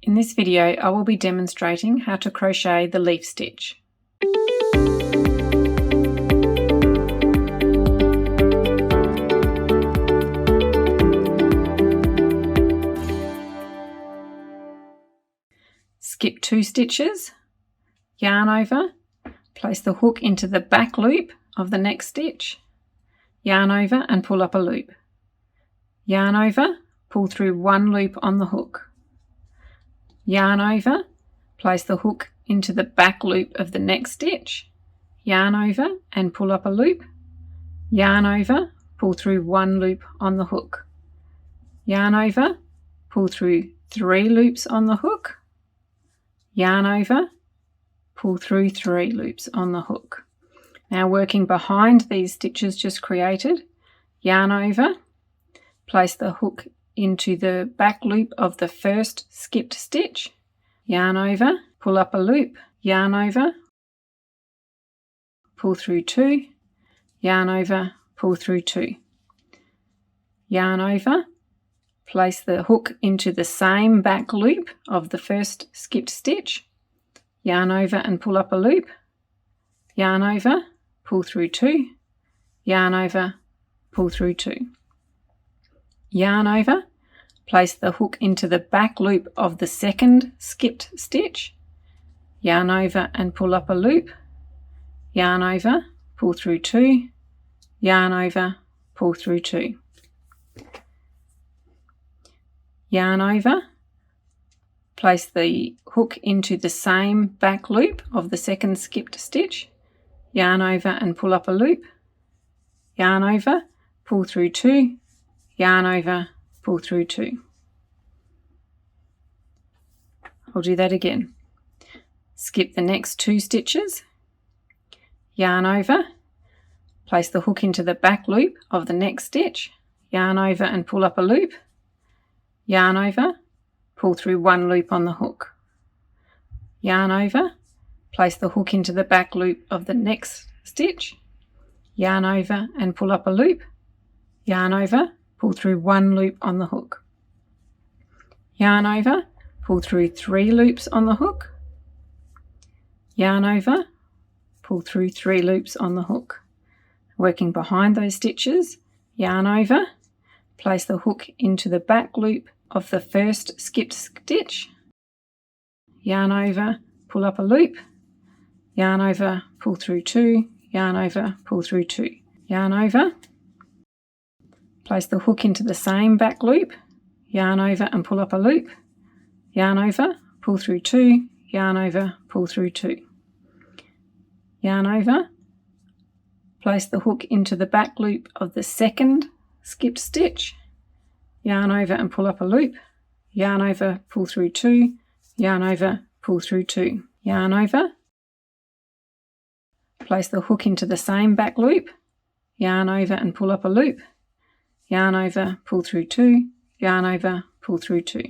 In this video, I will be demonstrating how to crochet the leaf stitch. Skip 2 stitches, yarn over, place the hook into the back loop of the next stitch, yarn over and pull up a loop. Yarn over, pull through 1 loop on the hook. Yarn over, place the hook into the back loop of the next stitch, yarn over and pull up a loop. Yarn over, pull through 1 loop on the hook. Yarn over, pull through 3 loops on the hook. Yarn over, pull through 3 loops on the hook. Now working behind these stitches just created, yarn over, place the hook into the back loop of the first skipped stitch, yarn over, pull up a loop, yarn over, pull through 2, yarn over, pull through 2. Yarn over, place the hook into the same back loop of the first skipped stitch, yarn over and pull up a loop, yarn over, pull through 2, yarn over, pull through 2. Yarn over, place the hook into the back loop of the second skipped stitch, yarn over and pull up a loop, yarn over, pull through 2, yarn over, pull through 2. Yarn over, place the hook into the same back loop of the second skipped stitch, yarn over and pull up a loop, yarn over, pull through 2, yarn over, pull through 2. I'll do that again. Skip the next 2 stitches, yarn over, place the hook into the back loop of the next stitch, yarn over and pull up a loop, yarn over, pull through 1 loop on the hook. Yarn over, place the hook into the back loop of the next stitch, yarn over and pull up a loop, yarn over, pull through 1 loop on the hook. Yarn over, pull through 3 loops on the hook. Yarn over, pull through 3 loops on the hook. Working behind those stitches, yarn over, place the hook into the back loop of the first skipped stitch, yarn over, pull up a loop, yarn over, pull through 2, yarn over, pull through 2. Yarn over, place the hook into the same back loop, yarn over and pull up a loop, yarn over, pull through 2, yarn over, pull through 2. Yarn over, place the hook into the back loop of the second skipped stitch, yarn over and pull up a loop, yarn over, pull through 2, yarn over, pull through 2. Yarn over, place the hook into the same back loop, yarn over and pull up a loop, yarn over, pull through 2, yarn over, pull through 2.